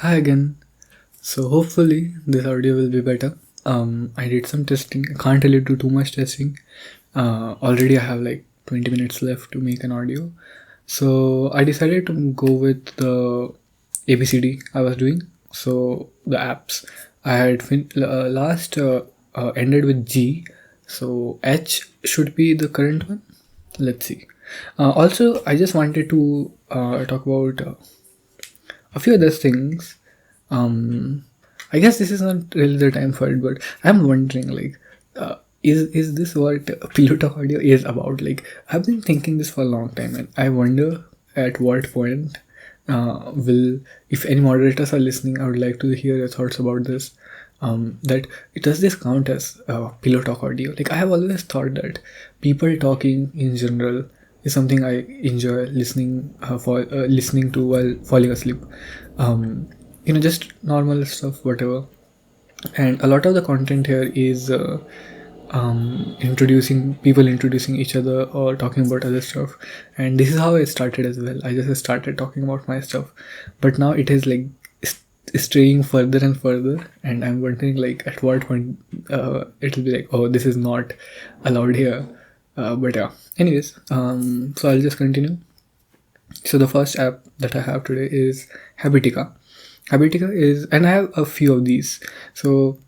Hi again. So hopefully this audio will be better. I did some testing. I can't really do too much testing. Already I have like 20 minutes left to make an audio. So I decided to go with the ABCD I was doing. So the apps I had last ended with G. So H should be the current one. Let's see. Also, I just wanted to talk about a few other things. um I guess this is not really the time for it, but I'm wondering, like, is this what pilot of audio is about? Like, I've been thinking this for a long time, and I wonder at what point will, if any moderators are listening, I would like to hear your thoughts about this. That does this count as pillow talk audio? Like, I have always thought that people talking in general is something I enjoy listening for listening to while falling asleep. Just normal stuff, whatever. And a lot of the content here is introducing each other or talking about other stuff. And this is how I started as well. I just started talking about my stuff, but now it is like straying further and further, and I'm wondering, like, at what point it'll be like, oh, this is not allowed here. But yeah, anyways, so I'll just continue. So the first app that I have today is Habitica. Habitica is, and I have a few of these. So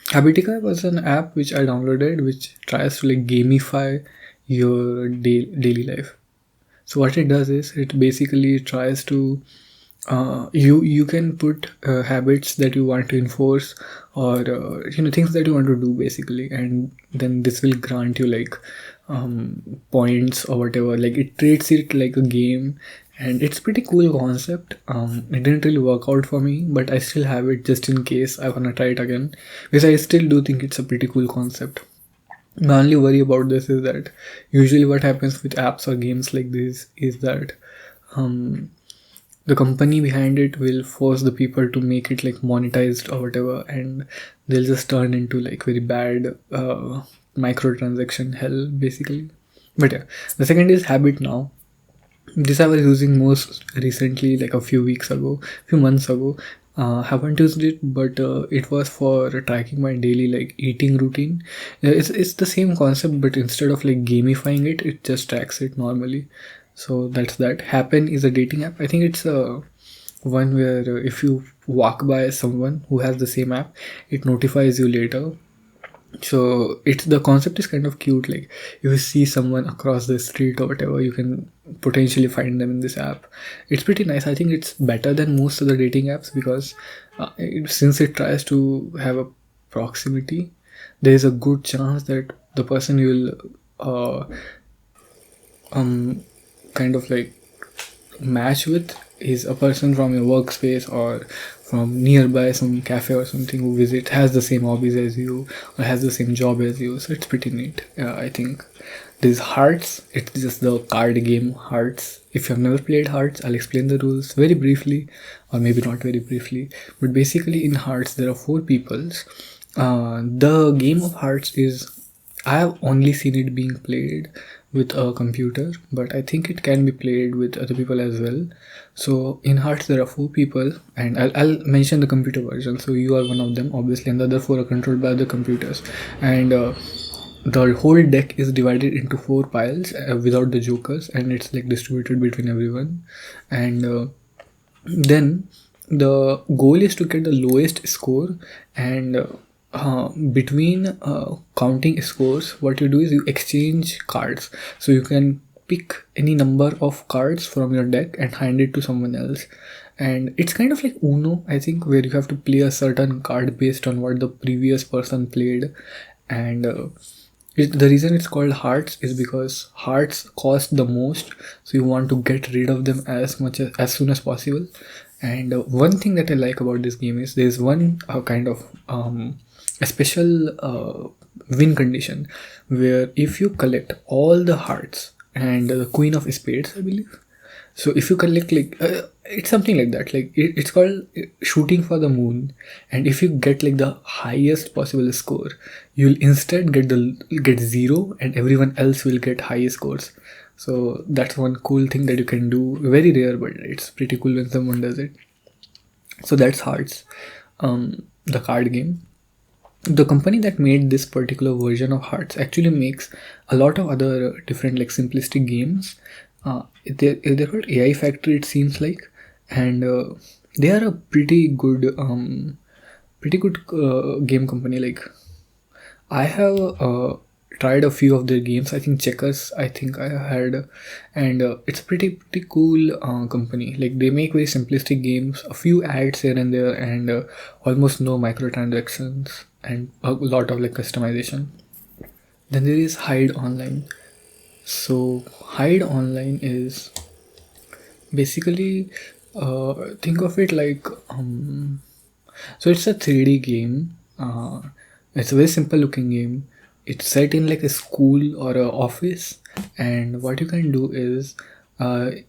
Habitica was an app which I downloaded, which tries to like gamify your daily life. So what it does is it basically tries to you can put habits that you want to enforce, or things that you want to do basically, and then this will grant you like points or whatever. Like, it treats it like a game, and it's pretty cool concept. It didn't really work out for me, but I still have it just in case I wanna try it again, because I still do think it's a pretty cool concept. My only worry about this is that usually what happens with apps or games like this is that the company behind it will force the people to make it like monetized or whatever, and they'll just turn into like very bad microtransaction hell basically. But yeah, the second is Habit Now. This I was using most recently, like a few months ago. Haven't used it, but it was for tracking my daily like eating routine. It's the same concept, but instead of like gamifying it, it just tracks it normally. So that's that. Happen is a dating app. I think it's a one where if you walk by someone who has the same app, it notifies you later. So it's, the concept is kind of cute. Like, if you see someone across the street or whatever, you can potentially find them in this app. It's pretty nice. I think it's better than most of the dating apps because since it tries to have a proximity, there is a good chance that the person you will kind of like match with is a person from your workspace or from nearby some cafe or something who has the same hobbies as you or has the same job as you. So it's pretty neat. I think there's Hearts. It's just the card game Hearts. If you've never played Hearts, I'll explain the rules very briefly, or maybe not very briefly. But basically, in Hearts, there are 4 peoples. The game of Hearts is, I have only seen it being played with a computer, but I think it can be played with other people as well. So in Hearts there are 4 people, and I'll mention the computer version. So you are one of them, obviously, and the other 4 are controlled by other computers. And the whole deck is divided into 4 piles without the jokers, and it's like distributed between everyone. And then the goal is to get the lowest score, and between counting scores, what you do is you exchange cards. So you can pick any number of cards from your deck and hand it to someone else. And it's kind of like Uno, I think, where you have to play a certain card based on what the previous person played. And the reason it's called Hearts is because hearts cost the most, so you want to get rid of them as soon as possible. And one thing that I like about this game is there's one kind of a special win condition, where if you collect all the hearts and the Queen of Spades, I believe. So if you collect like it's something like that, like it's called shooting for the moon, and if you get like the highest possible score, you'll instead get 0, and everyone else will get high scores. So that's one cool thing that you can do. Very rare, but it's pretty cool when someone does it. So that's Hearts, the card game. The company that made this particular version of Hearts actually makes a lot of other different like simplistic games. They're called AI Factory, it seems like, and they are a pretty good game company. Like I have tried a few of their games. I think Checkers, I think I had, and it's a pretty cool company. Like they make very simplistic games, a few ads here and there, and almost no microtransactions, and a lot of like customization. Then there is Hide Online. So Hide Online is basically think of it like so it's a 3D game. It's a very simple looking game. It's set in like a school or a office, and what you can do is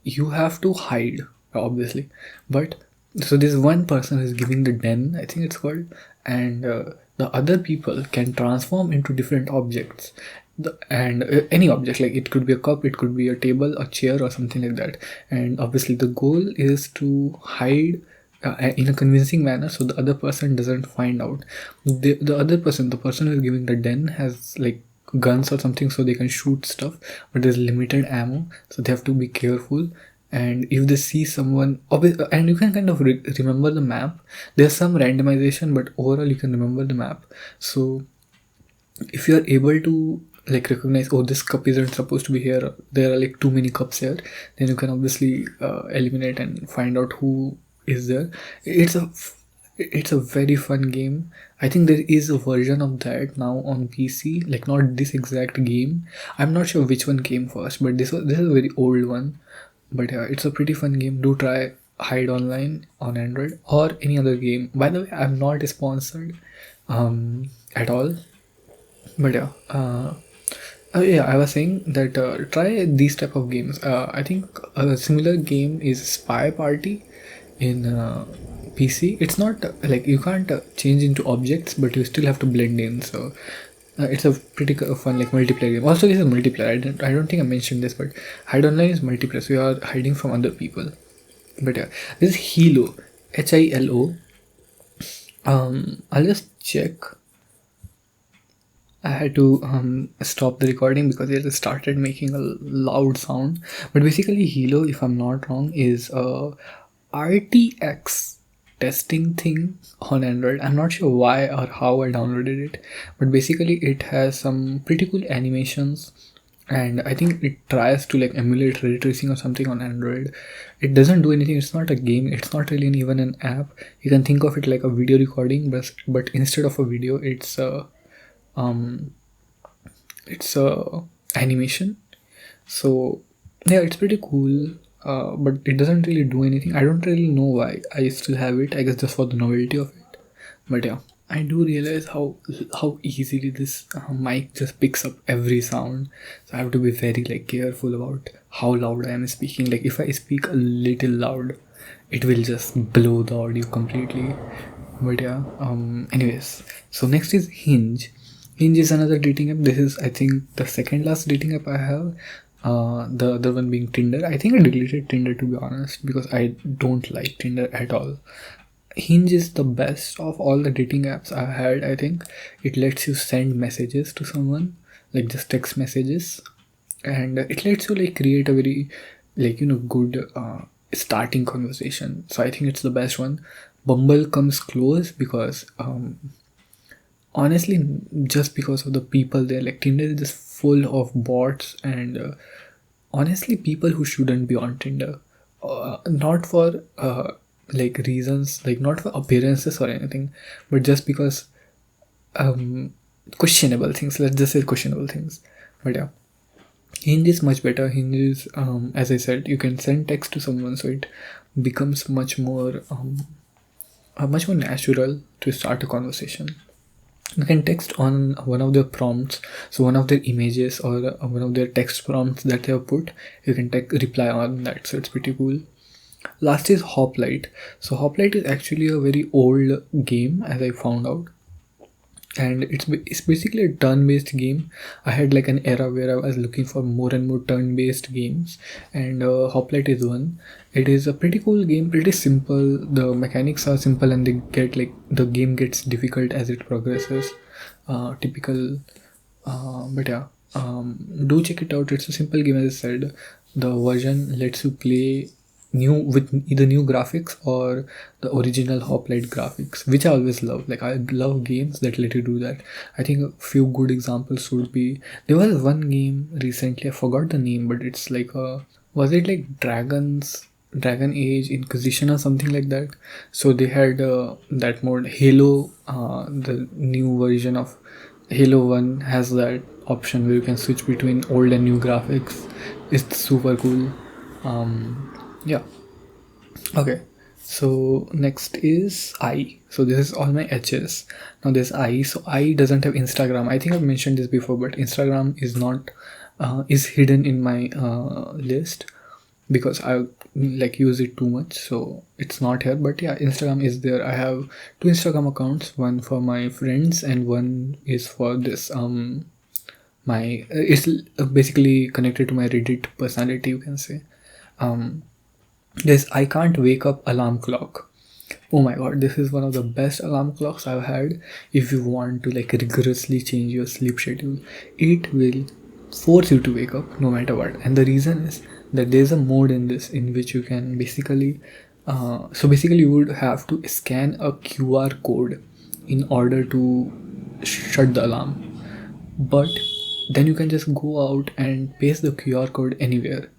you have to hide, obviously. But so this one person is giving the den, I think it's called, and the other people can transform into different objects. And any object, like it could be a cup, it could be a table, a chair, or something like that. And obviously the goal is to hide in a convincing manner so the other person doesn't find out. The other person, the person who is giving the den, has like guns or something so they can shoot stuff, but there's limited ammo, so they have to be careful. And if they see someone, and you can kind of remember the map. There's some randomization, but overall you can remember the map. So if you are able to like recognize, oh, this cup isn't supposed to be here, there are like too many cups here, then you can obviously eliminate and find out who is there. It's a very fun game. I think there is a version of that now on PC, like not this exact game. I'm not sure which one came first, but this is a very old one. But yeah, it's a pretty fun game. Do try Hide Online on Android or any other game. By the way, I'm not sponsored at all. But yeah, yeah, I was saying that try these type of games. I think a similar game is Spy Party in PC. It's not like you can't change into objects, but you still have to blend in. So it's a pretty fun like multiplayer game. Also, this is multiplayer. I don't think I mentioned this, but Hide Online is multiplayer, so you are hiding from other people. But yeah, this is Hilo, Hilo. I'll just check. I had to stop the recording because it started making a loud sound. But basically, Hilo, if I'm not wrong, is a RTX testing thing on Android. I'm not sure why or how I downloaded it, but basically, it has some pretty cool animations, and I think it tries to like emulate ray tracing or something on Android. It doesn't do anything. It's not a game. It's not really even an app. You can think of it like a video recording, but instead of a video, it's a animation. So yeah, it's pretty cool, but it doesn't really do anything. I don't really know why I still have it. I guess just for the novelty of it. But yeah, I do realize how easily this mic just picks up every sound. So I have to be very like careful about how loud I am speaking. Like if I speak a little loud, it will just blow the audio completely. But yeah, anyways, so next is Hinge. Hinge is another dating app. This is, I think, the second last dating app I have. The other one being Tinder. I think I deleted Tinder, to be honest, because I don't like Tinder at all. Hinge is the best of all the dating apps I've had. I think it lets you send messages to someone, like just text messages, and it lets you like create a very like good starting conversation. So I think it's the best one. Bumble comes close because honestly, just because of the people there, like Tinder is just full of bots and honestly people who shouldn't be on Tinder, not for like reasons, like not for appearances or anything, but just because questionable things, let's just say questionable things. But yeah, Hinge is much better. Hinge is as I said, you can send text to someone, so it becomes much more natural to start a conversation. You can text on one of their prompts, so one of their images or one of their text prompts that they have put, you can reply on that, so it's pretty cool. Last is Hoplite. So Hoplite is actually a very old game, as I found out. and it's basically a turn-based game. I had like an era where I was looking for more and more turn-based games, and Hoplite is one. It is a pretty cool game, pretty simple. The mechanics are simple, and they get like the game gets difficult as it progresses. Typical, but yeah, do check it out. It's a simple game, as I said. The version lets you play new with either new graphics or the original hoplite graphics, which I always love. Like, I love games that let you do that. I think a few good examples would be, there was one game recently, I forgot the name, but it's like a, was it like Dragon Age Inquisition or something like that? So they had that mode. Halo, the new version of Halo 1 has that option where you can switch between old and new graphics. It's super cool. Yeah. Okay. So next is I. So this is all my H's. Now there's I. So I doesn't have Instagram. I think I've mentioned this before, but Instagram is not is hidden in my list because I like use it too much, so it's not here. But yeah, Instagram is there. I have two Instagram accounts, one for my friends and one is for this my it's basically connected to my Reddit personality, you can say. This I can't wake up alarm clock. Oh my god, this is one of the best alarm clocks I've had. If you want to like rigorously change your sleep schedule, it will force you to wake up no matter what. And the reason is that there's a mode in this in which you can basically so basically you would have to scan a QR code in order to shut the alarm, but then you can just go out and paste the QR code anywhere,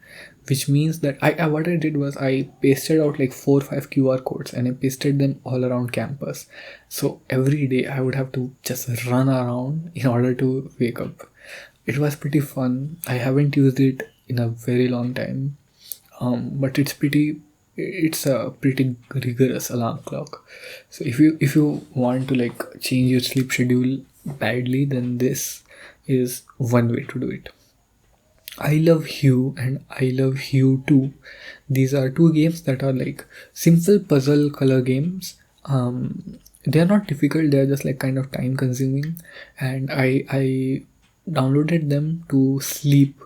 which means that I what I did was I pasted out like 4 or 5 QR codes and I pasted them all around campus. So every day I would have to just run around in order to wake up. It was pretty fun. I haven't used it in a very long time, but it's a pretty rigorous alarm clock. So if you want to like change your sleep schedule badly, then this is one way to do it. I Love Hue and I Love Hue 2. These are two games that are like simple puzzle color games. They are not difficult, they are just like kind of time consuming, and I downloaded them to sleep.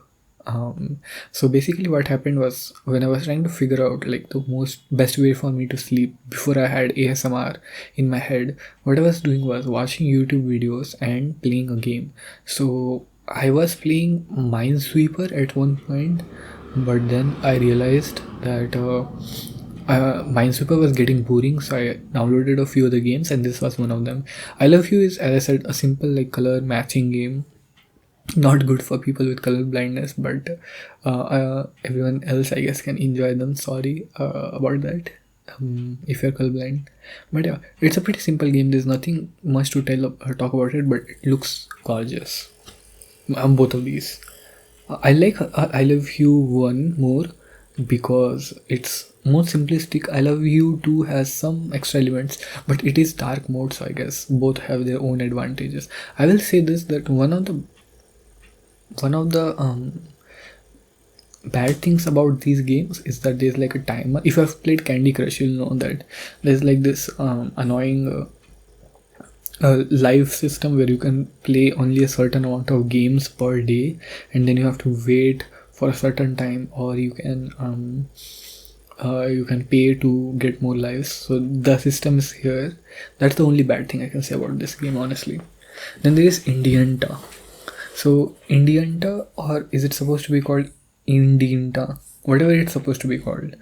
So basically what happened was, when I was trying to figure out like the most best way for me to sleep before I had ASMR in my head, what I was doing was watching YouTube videos and playing a game. So I was playing Minesweeper at one point, but then I realized that Minesweeper was getting boring, so I downloaded a few other games, and this was one of them. I Love You is, as I said, a simple like color matching game. Not good for people with color blindness, but everyone else I guess can enjoy them. Sorry about that, if you're colorblind. But yeah, it's a pretty simple game. There's nothing much to talk about it, but it looks gorgeous. Both of these. I like I Love You 1 more because it's more simplistic. I Love You 2 has some extra elements, but it is dark mode, so I guess both have their own advantages. I will say this, that one of the bad things about these games is that there's like a timer. If you've played Candy Crush, you'll know that there's like this annoying live system where you can play only a certain amount of games per day, and then you have to wait for a certain time, or you can pay to get more lives. So the system is here. That's the only bad thing I can say about this game, honestly. Then there is Indianta. So Indianta, or is it supposed to be called Indianta? Whatever it's supposed to be called.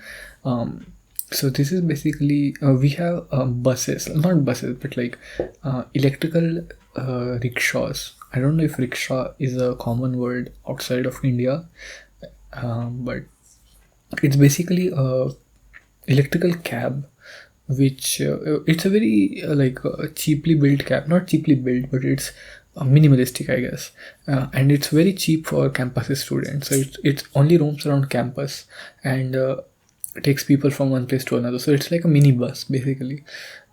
So this is basically we have buses, not buses, but like electrical rickshaws. I don't know if rickshaw is a common word outside of India, but it's basically a electrical cab, which it's a very cheaply built cab. Not cheaply built, but it's minimalistic, I guess, and it's very cheap for campus students. So it only roams around campus and takes people from one place to another. So it's like a mini bus basically,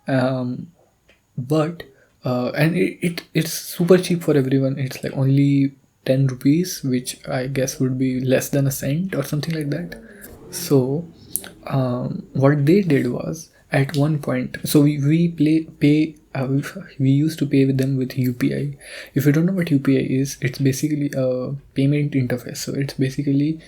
but and it's super cheap for everyone. It's like only 10 rupees, which I guess would be less than a cent or something like that. So what they did was, at one point, so we used to pay with them with UPI. If you don't know what UPI is, it's basically a payment interface. So it's basically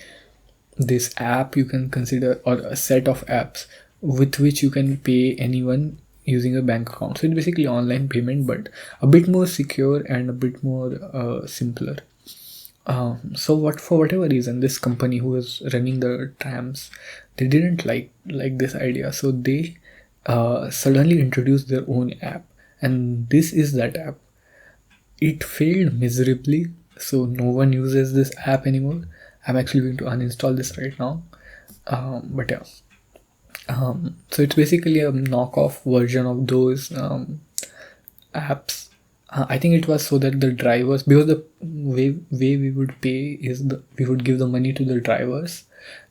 this app you can consider, or a set of apps with which you can pay anyone using a bank account. So it's basically online payment, but a bit more secure and a bit more simpler. So for whatever reason, this company who was running the trams, they didn't like this idea, so they suddenly introduced their own app, and this is that app. It failed miserably, so no one uses this app anymore. I'm actually going to uninstall this right now. But yeah, so it's basically a knockoff version of those apps. I think it was so that the drivers, because the way we would pay is we would give the money to the drivers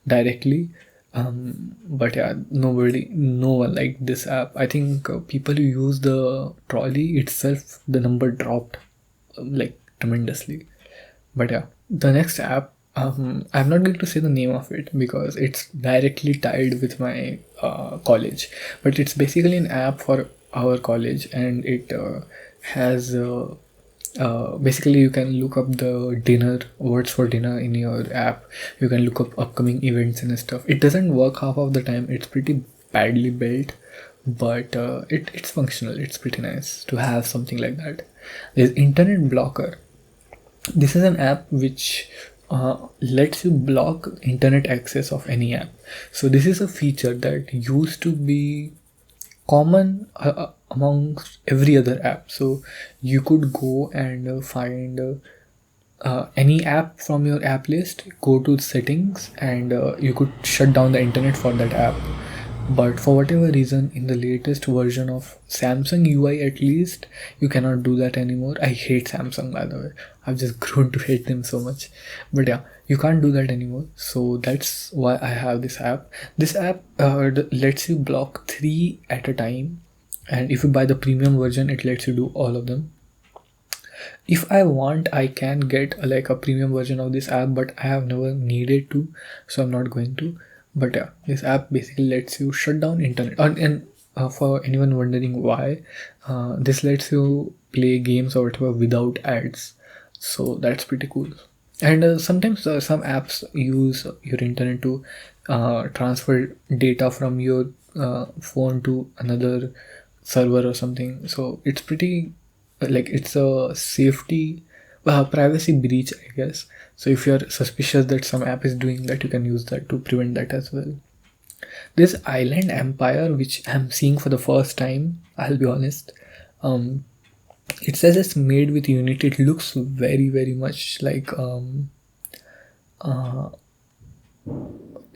directly. But yeah, no one liked this app. I think people who use the trolley itself, the number dropped like tremendously. But yeah, the next app, I'm not going to say the name of it because it's directly tied with my college, but it's basically an app for our college, and it has basically you can look up the dinner words for dinner in your app. You can look up upcoming events and stuff. It doesn't work half of the time. It's pretty badly built, but it's functional. It's pretty nice to have something like that. There's internet blocker. This is an app which lets you block internet access of any app. So this is a feature that used to be common amongst every other app. So you could go and find any app from your app list, go to settings, and you could shut down the internet for that app. But for whatever reason, in the latest version of Samsung UI at least, you cannot do that anymore. I hate Samsung, by the way. I've just grown to hate them so much. But yeah, you can't do that anymore. So that's why I have this app. This app lets you block 3 at a time. And if you buy the premium version, it lets you do all of them. If I want, I can get like a premium version of this app, but I have never needed to, so I'm not going to. But yeah, this app basically lets you shut down internet. And for anyone wondering why, this lets you play games or whatever without ads. So that's pretty cool. And sometimes some apps use your internet to transfer data from your phone to another server or something. So it's pretty like it's a safety privacy breach, I guess. So if you're suspicious that some app is doing that, you can use that to prevent that as well. This Island Empire, which I'm seeing for the first time, I'll be honest. It says it's made with Unity. It looks very much like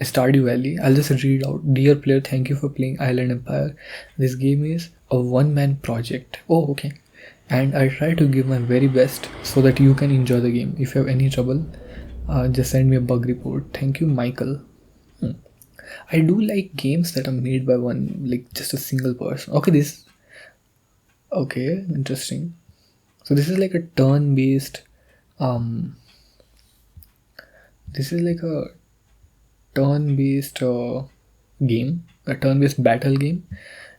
Stardew Valley. I'll just read out. Dear player, thank you for playing Island Empire. This game is a one-man project. Oh, okay. And I try to give my very best so that you can enjoy the game. If you have any trouble, just send me a bug report. Thank you, Michael. I do like games that are made by like just a single person. Okay, interesting. So this is like a turn-based game, a turn-based battle game.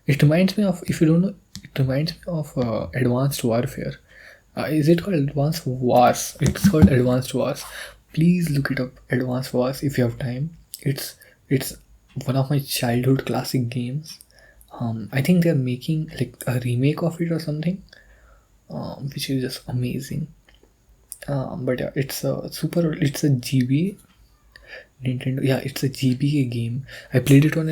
It reminds me of, if you don't know, it reminds me of Advanced Warfare. Is it called Advanced Wars? It's called Advanced Wars. Please look it up, Advanced Wars, if you have time. It's one of my childhood classic games. I think they're making like a remake of it or something, which is just amazing. But yeah, it's a GBA Nintendo. Yeah, it's a GBA game. I played it on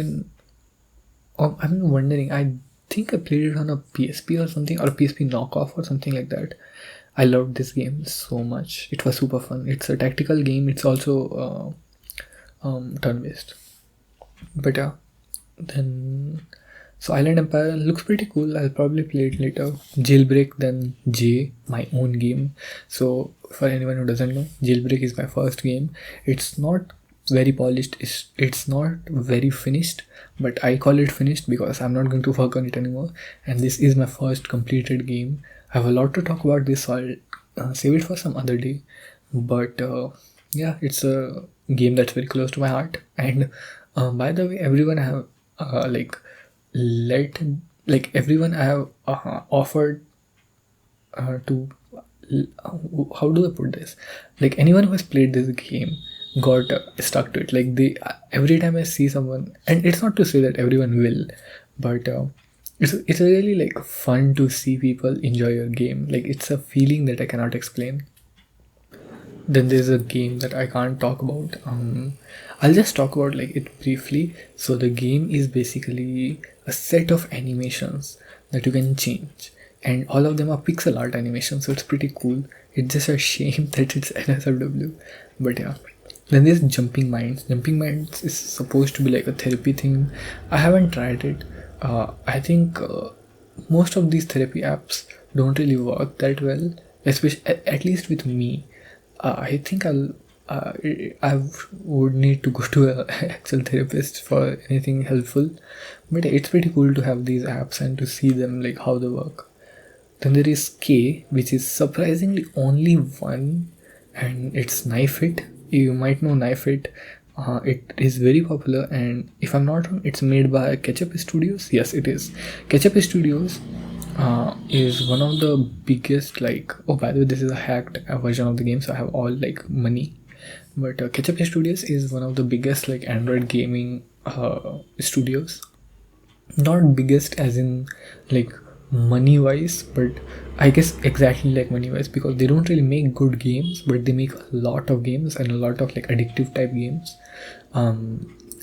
I'm wondering. I think I played it on a PSP or something, or a PSP knockoff or something like that. I loved this game so much. It was super fun. It's a tactical game. It's also turn-based. But yeah, then so Island Empire looks pretty cool. I'll probably play it later. Jailbreak, then J, my own game. So for anyone who doesn't know, Jailbreak is my first game. It's not very polished. It's not very finished, but I call it finished because I'm not going to work on it anymore. And this is my first completed game. I have a lot to talk about this, so I'll save it for some other day. But yeah, it's a game that's very close to my heart. And by the way, everyone have like let, like, everyone I have offered to, how do I put this? Like, anyone who has played this game got stuck to it. Like, they, every time I see someone, and it's not to say that everyone will, but it's really like fun to see people enjoy your game. Like, it's a feeling that I cannot explain. Then there's a game that I can't talk about. I'll just talk about like it briefly. So the game is basically a set of animations that you can change, and all of them are pixel art animations. So it's pretty cool. It's just a shame that it's NSFW, but yeah. Then there's Jumping Minds. Jumping Minds is supposed to be like a therapy thing. I haven't tried it. I think most of these therapy apps don't really work that well, especially at least with me. I think I would need to go to an actual therapist for anything helpful, but it's pretty cool to have these apps and to see them, like, how they work. Then there is K, which is surprisingly only one, and it's Knife It. You might know Knife It. It is very popular, and if I'm not wrong, it's made by Ketchup Studios. Yes, it is. Ketchup Studios is one of the biggest, like, oh, by the way, this is a hacked version of the game, so I have all like money. But Ketchup Studios is one of the biggest like Android gaming studios. Not biggest as in like money wise, but I guess exactly like money wise, because they don't really make good games, but they make a lot of games and a lot of like addictive type games.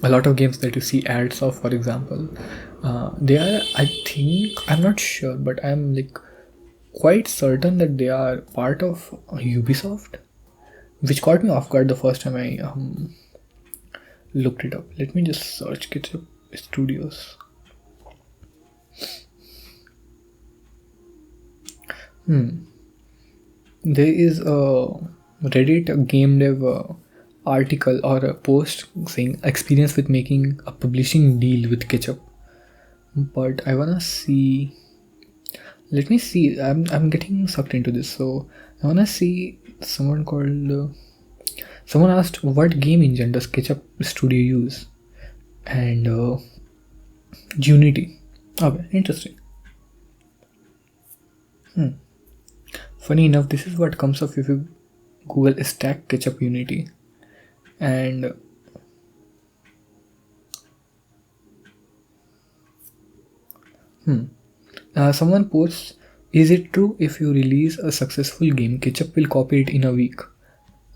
A lot of games that you see ads of, for example, they are, I think, I'm not sure, but I'm like quite certain that they are part of Ubisoft, which caught me off guard the first time I looked it up. Let me just search Ketchup Studios. There is a Reddit game dev article or a post saying experience with making a publishing deal with Ketchup. But I wanna see. Let me see. I'm getting sucked into this, so I wanna see. Someone called. Someone asked, "What game engine does Ketchup Studio use?" And Unity. Okay, interesting. Funny enough, this is what comes up if you Google stack Ketchup Unity, and someone posts, "Is it true if you release a successful game, Ketchup will copy it in a week?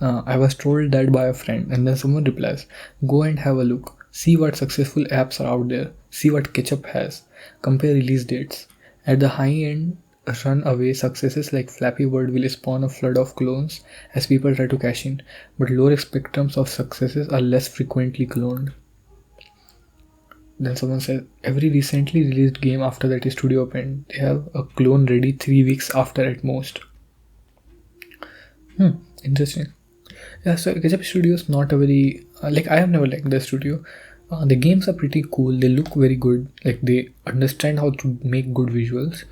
I was told that by a friend." And then someone replies, "Go and have a look. See what successful apps are out there. See what Ketchup has. Compare release dates. At the high end, runaway successes like Flappy Bird will spawn a flood of clones as people try to cash in, but lower spectrums of successes are less frequently cloned." Then someone said, "Every recently released game after that is studio opened, they have a clone ready 3 weeks after at most." Interesting. Yeah, so Ketchup Studio is not a very like, I have never liked the studio. The games are pretty cool. They look very good. Like, they understand how to make good visuals,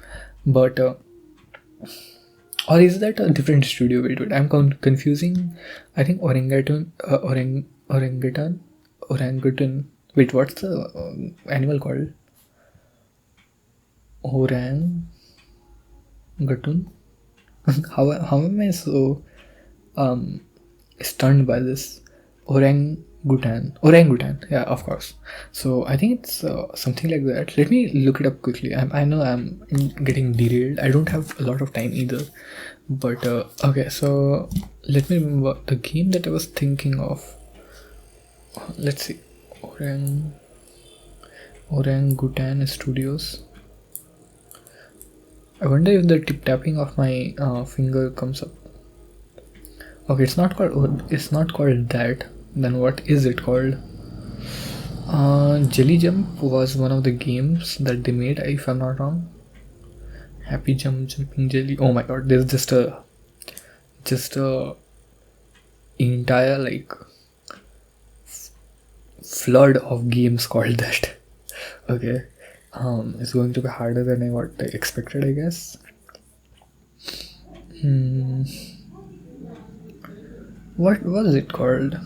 but or is that a different studio? Wait, I'm confusing. I think orangutan. Wait, what's the animal called? Orangutan. how am I so stunned by this? Orangutan, yeah, of course. So I think it's something like that. Let me look it up quickly. I know I'm getting derailed. I don't have a lot of time either, but okay, so let me remember the game that I was thinking of. Let's see. Orangutan Studios. I wonder if the tip tapping of my finger comes up. Okay, it's not called that. Then what is it called? Jelly Jump was one of the games that they made, if I'm not wrong. Happy Jumping Jelly. Oh my god, there's just a entire like flood of games called that. Okay. It's going to be harder than I expected, I guess. What was it called?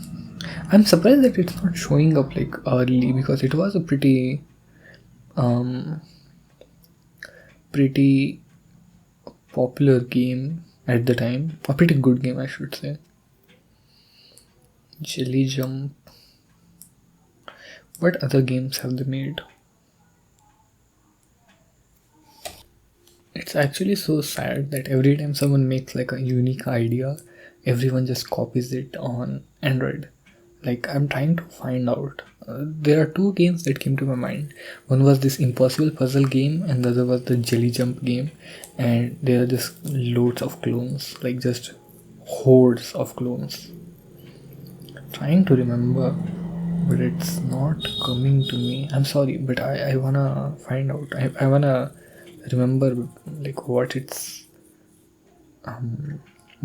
I'm surprised that it's not showing up like early, because it was a pretty um, pretty popular game at the time, a pretty good game, I should say. Jelly Jump. What other games have they made? It's actually so sad that every time someone makes like a unique idea, everyone just copies it on Android. Like, I'm trying to find out. There are two games that came to my mind. One was this impossible puzzle game, and the other was the Jelly Jump game. And there are just loads of clones, like just hordes of clones. Trying to remember, but it's not coming to me. I'm sorry, but I wanna find out. I wanna remember like what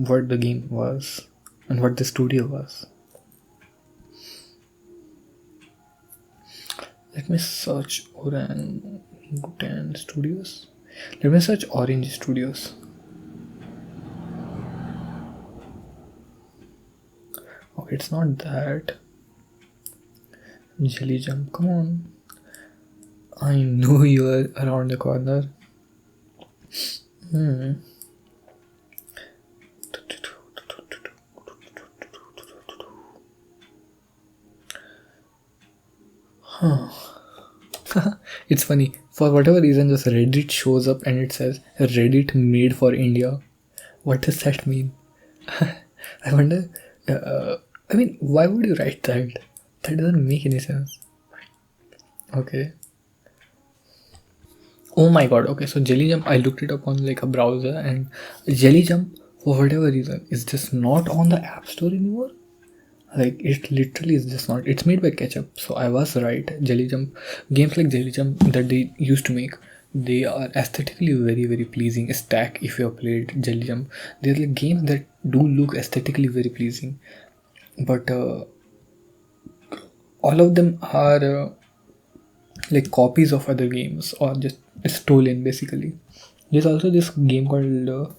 the game was and what the studio was. Let me search Orangutan Studios. Let me search Orange Studios. Okay, it's not that. Jelly Jump, come on. I know you're around the corner. It's funny. For whatever reason, just Reddit shows up and it says Reddit made for India. What does that mean? I wonder. I mean, why would you write that? That doesn't make any sense. Okay. Oh my god. Okay, so Jelly Jump, I looked it up on like a browser, and Jelly Jump, for whatever reason, is just not on the App Store anymore. Like, it literally is just not. It's made by Ketchup, so I was right. Jelly Jump, games like Jelly Jump that they used to make, they are aesthetically very pleasing. Stack, if you have played Jelly Jump, they're like games that do look aesthetically very pleasing, but all of them are like copies of other games or just stolen basically. There's also this game called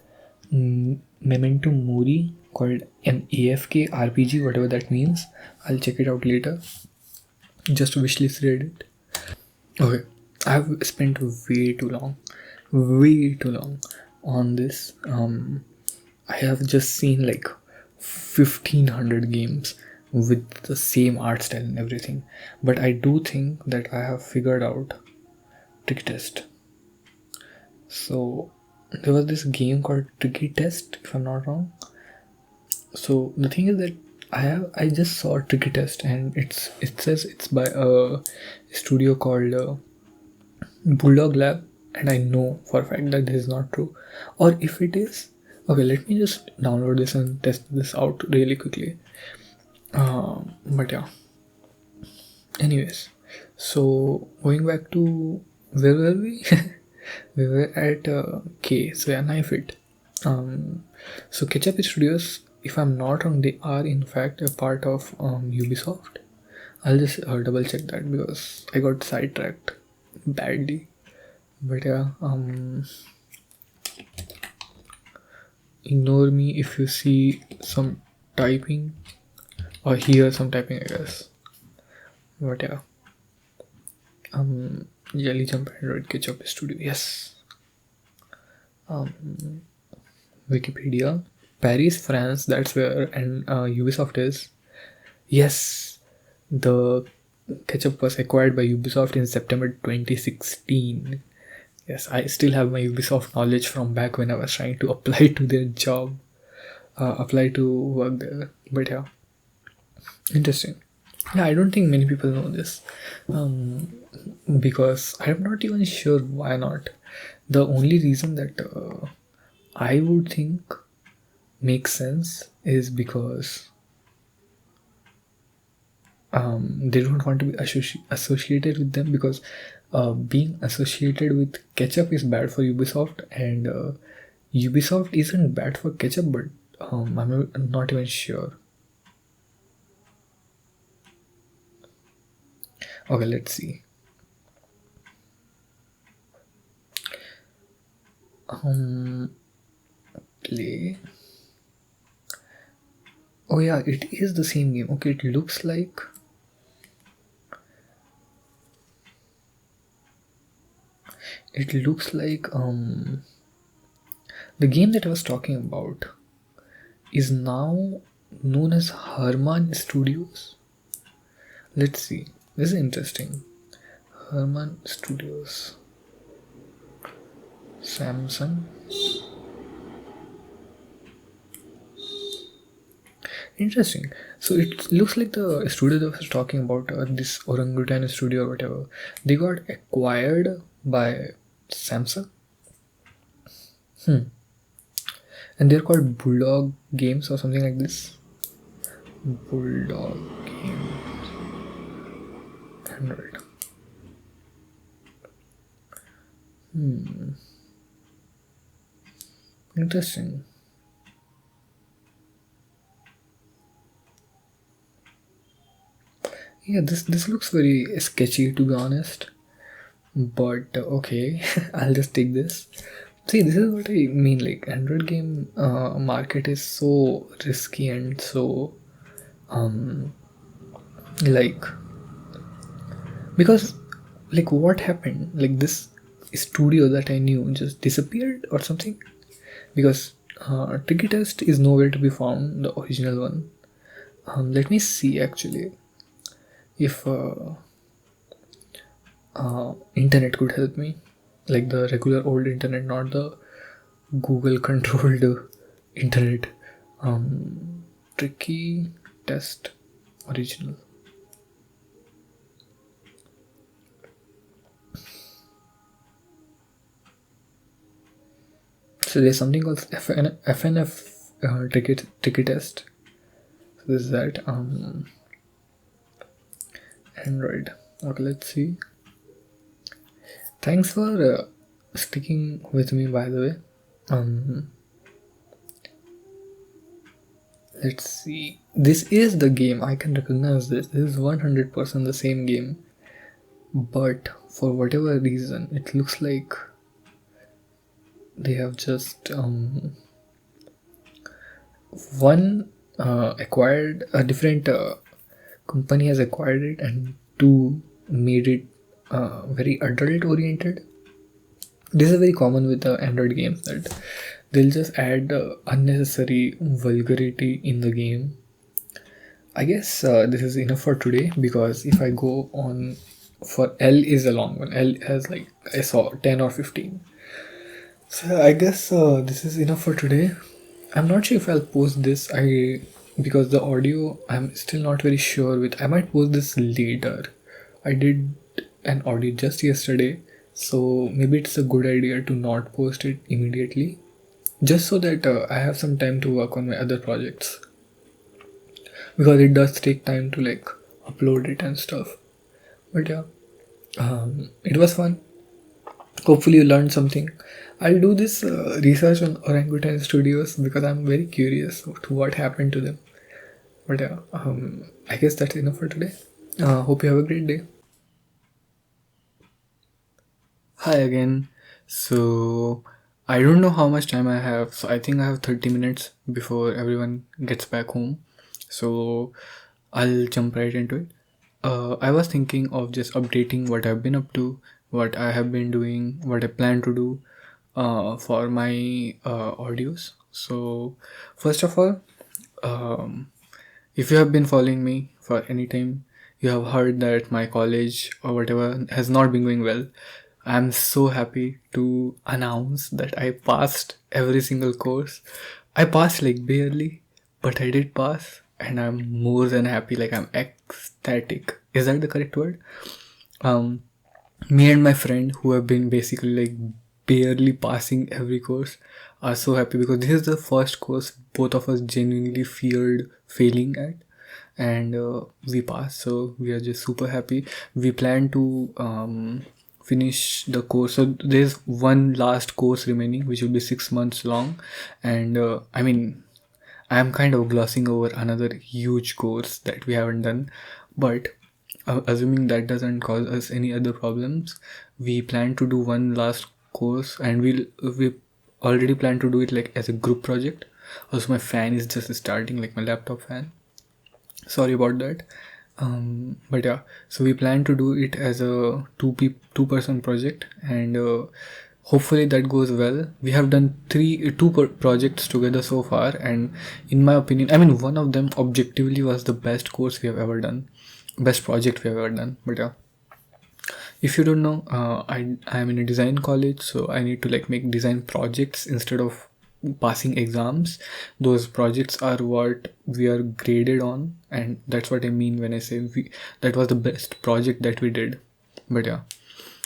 Memento Mori, called an AFK RPG, whatever that means. I'll check it out later. Just wishlisted it. Okay, I've spent way too long on this. I have just seen like 1500 games with the same art style and everything, but I do think that I have figured out Tricky Test. So there was this game called Tricky Test, if I'm not wrong. So the thing is that I just saw Tricky Test, and it says it's by a studio called Bulldog Lab, and I know for a fact that this is not true. Or if it is, okay, let me just download this and test this out really quickly. But yeah. Anyways, so going back to where were we? We were at K. So yeah, Knife It. So Ketchup Studios, if I'm not wrong, they are in fact a part of Ubisoft. I'll just double check that because I got sidetracked badly. But yeah, ignore me if you see some typing or hear some typing, I guess. But yeah, Jelly Jump Android Ketchup Studio. Yes. Wikipedia. Paris, France. That's where and Ubisoft is. Yes, the Ketchup was acquired by Ubisoft in September 2016. Yes, I still have my Ubisoft knowledge from back when I was trying to apply to their job, apply to work there. But yeah, interesting. Yeah, I don't think many people know this, because I'm not even sure why not. The only reason that I would think makes sense is because they don't want to be associated with them, because being associated with Ketchup is bad for Ubisoft, and Ubisoft isn't bad for Ketchup, but I'm not even sure. Okay, let's see. Play. Oh yeah, it is the same game. Okay, it looks like. it looks like the game that I was talking about is now known as Herman Studios. Let's see. This is interesting. Herman Studios. Samsung. Interesting. So it looks like the studio that I was talking about, this orangutan studio or whatever, they got acquired by Samsung. And they're called Bulldog Games or something like this. Bulldog Games. Android. Interesting. Yeah, this looks very sketchy, to be honest. But okay, I'll just take this. See, this is what I mean. Like, Android game market is so risky and so like, because like what happened? Like, this studio that I knew just disappeared or something, because Tricky Test is nowhere to be found, the original one. Let me see actually if internet could help me, like the regular old internet, not the Google controlled internet. Tricky Test original. So there's something called FNF Tricky Test. So this is that Android. Okay, let's see. Thanks for sticking with me, by the way. Let's see. This is the game. I can recognize this. This is 100% the same game. But for whatever reason, it looks like they have just one acquired a different company has acquired it, and two made it very adult oriented. This is very common with the Android games, that they'll just add unnecessary vulgarity in the game. I guess this is enough for today, because if I go on for L is a long one. L has, like, I saw 10 or 15. So I guess this is enough for today. I'm not sure if I'll post this. Because the audio I'm still not very sure with. I might post this later. I did an audio just yesterday, so maybe it's a good idea to not post it immediately, just so that I have some time to work on my other projects, because it does take time to like upload it and stuff. But yeah, it was fun. Hopefully you learned something. I'll do this research on orangutan studios, because I'm very curious to what happened to them. But yeah, I guess that's enough for today. Hope you have a great day. Hi again. So I don't know how much time I have. So I think I have 30 minutes before everyone gets back home. So I'll jump right into it. I was thinking of just updating what I've been up to, what I have been doing, what I plan to do for my audios. So first of all, if you have been following me for any time, you have heard that my college or whatever has not been going well. I'm so happy to announce that I passed every single course. I passed like barely, but I did pass, and I'm more than happy. Like, I'm ecstatic. Is that the correct word? Um, Me and my friend, who have been basically like barely passing every course, are so happy, because this is the first course both of us genuinely feared failing at, and we passed. So we are just super happy. We plan to finish the course. So there's one last course remaining, which will be 6 months long, and I mean, I'm kind of glossing over another huge course that we haven't done, but assuming that doesn't cause us any other problems, we plan to do one last course, and we already plan to do it like as a group project. Also, my fan is just starting, like my laptop fan. Sorry about that. But yeah, so we plan to do it as a two-person project, and hopefully that goes well. We have done projects together so far, and in my opinion, I mean, one of them objectively was the best course we have ever done, best project we have ever done. But yeah, if you don't know, I am in a design college, so I need to like make design projects instead of passing exams. Those projects are what we are graded on, and that's what I mean when I say that was the best project that we did. But yeah,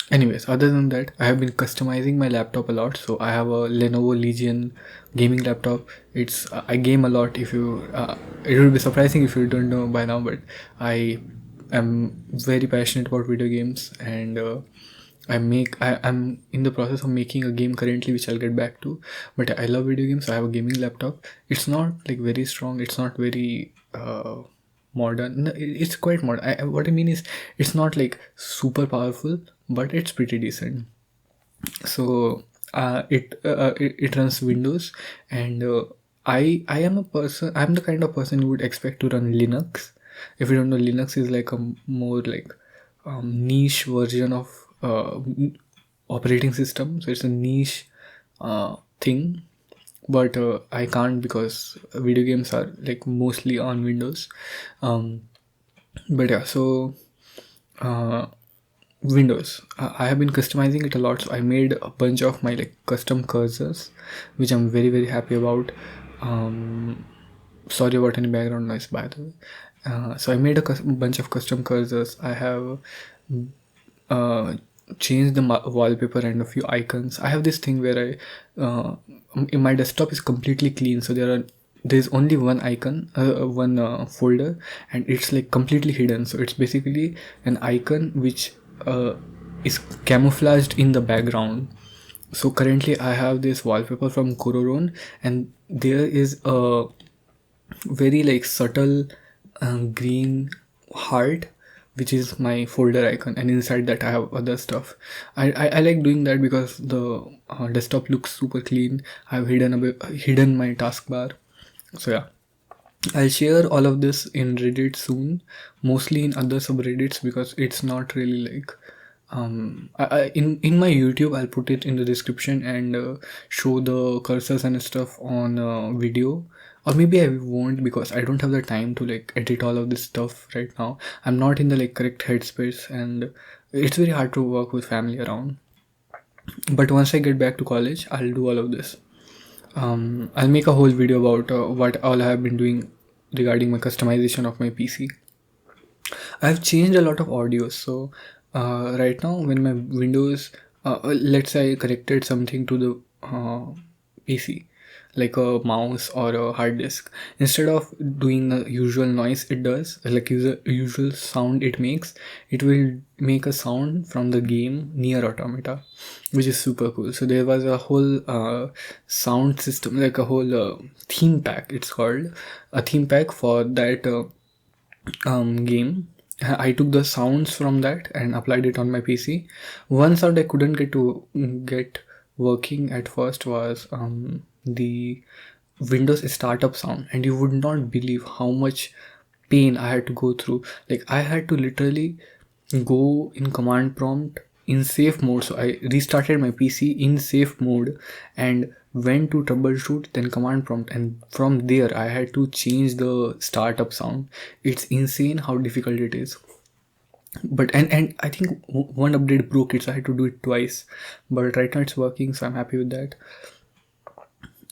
anyways, other than that, I have been customizing my laptop a lot. So I have a Lenovo Legion gaming laptop. I game a lot. If you it would be surprising if you don't know by now, but I'm very passionate about video games, and I'm in the process of making a game currently, which I'll get back to. But I love video games, so I have a gaming laptop. It's not like very strong. It's not very modern. No, it's quite modern. What I mean is, it's not like super powerful, but it's pretty decent. So it runs Windows, and I am a person. I'm the kind of person you would expect to run Linux. If you don't know, Linux is like a more like niche version of operating system. So it's a niche thing, but I can't because video games are like mostly on Windows. But yeah, so uh, Windows. I have been customizing it a lot, so I made a bunch of my like custom cursors, which I'm very very happy about. Sorry about any background noise, by the way. So I made a bunch of custom cursors. I have uh, changed the wallpaper and a few icons. I have this thing where in my desktop is completely clean, so there's only one icon, one folder, and it's like completely hidden. So it's basically an icon which is camouflaged in the background. So currently I have this wallpaper from Kororon, and there is a very like subtle green heart, which is my folder icon, and inside that I have other stuff. I like doing that because the desktop looks super clean. I've hidden my taskbar. So yeah, I'll share all of this in Reddit soon, mostly in other subreddits because it's not really like in my YouTube I'll put it in the description and show the cursors and stuff on video, or maybe I won't because I don't have the time to like edit all of this stuff right now. I'm not in the like correct headspace, and it's very hard to work with family around. But once I get back to college, I'll do all of this. I'll make a whole video about what all I have been doing regarding my customization of my PC. I've changed a lot of audios. So right now, when my Windows, let's say I connected something to the PC, like a mouse or a hard disk, instead of doing the usual noise it does, like usual sound it makes, it will make a sound from the game Near Automata, which is super cool. So there was a whole sound system, like a whole theme pack. It's called a theme pack for that game. I took the sounds from that and applied it on my PC. One sound I couldn't get working at first was the Windows startup sound, and you would not believe how much pain I had to go through. Like I had to literally go in command prompt in safe mode. So I restarted my PC in safe mode and went to troubleshoot, then command prompt, and from there I had to change the startup sound. It's insane how difficult it is. But and I think one update broke it, so I had to do it twice. But right now it's working, so I'm happy with that.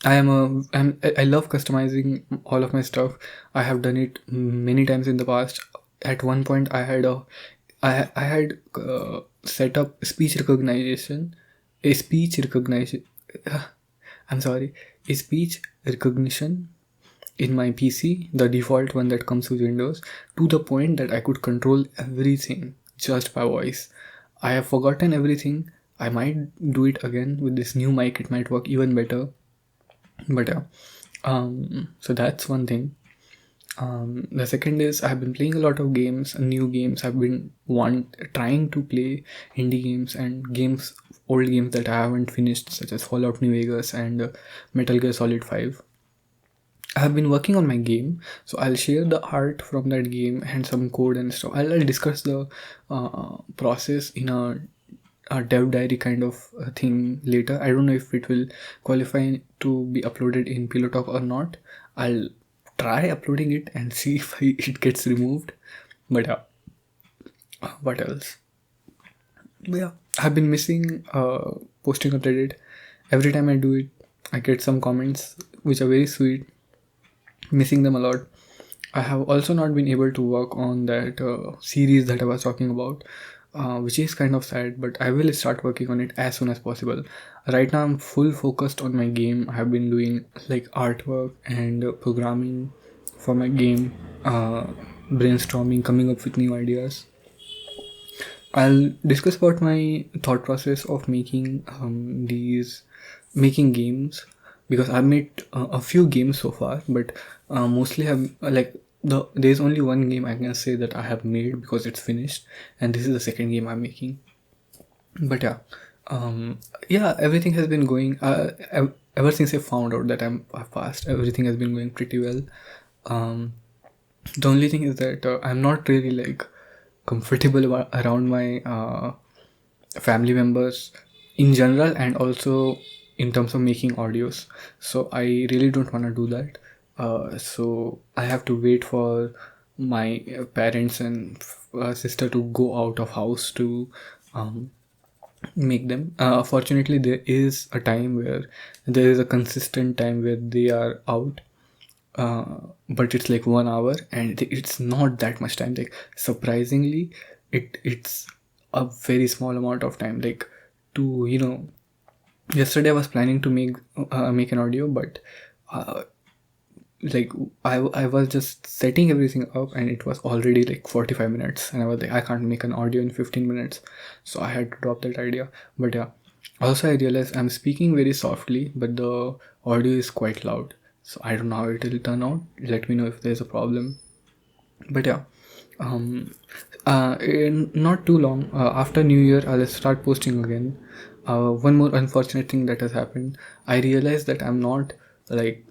I love customizing all of my stuff. I have done it many times in the past. At one point, I had set up speech recognition, a speech recognition. I'm sorry, a speech recognition in my PC, the default one that comes with Windows, to the point that I could control everything just by voice. I have forgotten everything. I might do it again with this new mic. It might work even better. But yeah, so that's one thing. The second is I've been playing a lot of games, new games. I've been trying to play indie games and old games that I haven't finished, such as Fallout New Vegas and Metal Gear Solid 5. I have been working on my game, so I'll share the art from that game and some code and stuff. I'll discuss the process in a dev diary kind of thing later. I don't know if it will qualify to be uploaded in Pillow Talk or not. I'll try uploading it and see if it gets removed. But yeah, what else? Yeah, I've been missing posting on Reddit. Every time I do it, I get some comments which are very sweet. Missing them a lot. I have also not been able to work on that series that I was talking about, which is kind of sad, but I will start working on it as soon as possible. Right now, I'm full focused on my game. I have been doing like artwork and programming for my game, brainstorming, coming up with new ideas. I'll discuss about my thought process of making games, because I've made a few games so far, but mostly have like there's only one game I can say that I have made because it's finished, and this is the second game I'm making. But yeah, everything has been going. Ever since I found out that I'm fast, everything has been going pretty well. The only thing is that I'm not really like comfortable around my family members in general, and also in terms of making audios. So I really don't want to do that. So I have to wait for my parents and sister to go out of house to make them. Fortunately, there is a time where there is a consistent time where they are out, but it's like 1 hour, and it's not that much time. Like surprisingly, it's a very small amount of time. Like to yesterday I was planning to make an audio, but like I was just setting everything up, and it was already like 45 minutes, and I was like, I can't make an audio in 15 minutes, so I had to drop that idea. But yeah, also I realized I'm speaking very softly, but the audio is quite loud, so I don't know how it will turn out. Let me know if there's a problem. But yeah, in not too long after New Year, I'll start posting again. One more unfortunate thing that has happened, I realized that I'm not like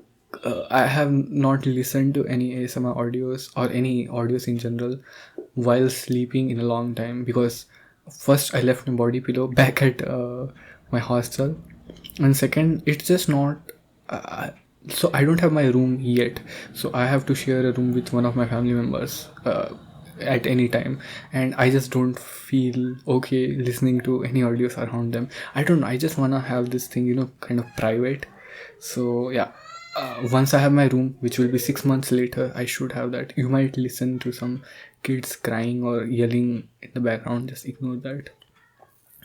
I have not listened to any ASMR audios or any audios in general while sleeping in a long time, because first I left my body pillow back at my hostel, and second, it's just not so I don't have my room yet, so I have to share a room with one of my family members at any time, and I just don't feel okay listening to any audios around them. I don't know, I just want to have this thing kind of private. So yeah, once I have my room, which will be 6 months later, I should have that. You might listen to some kids crying or yelling in the background, just ignore that.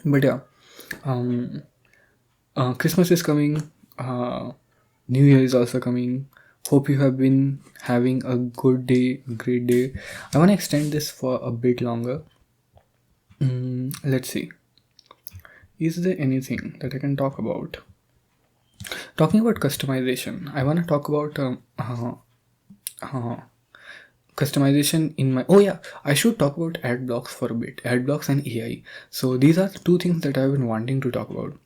But yeah, Christmas is coming, New Year is also coming. Hope you have been having a good day, great day. I want to extend this for a bit longer. Let's see. Is there anything that I can talk about? Talking about customization, I want to talk about customization in my. Oh yeah, I should talk about ad blocks for a bit. Ad blocks and AI. So these are the two things that I've been wanting to talk about.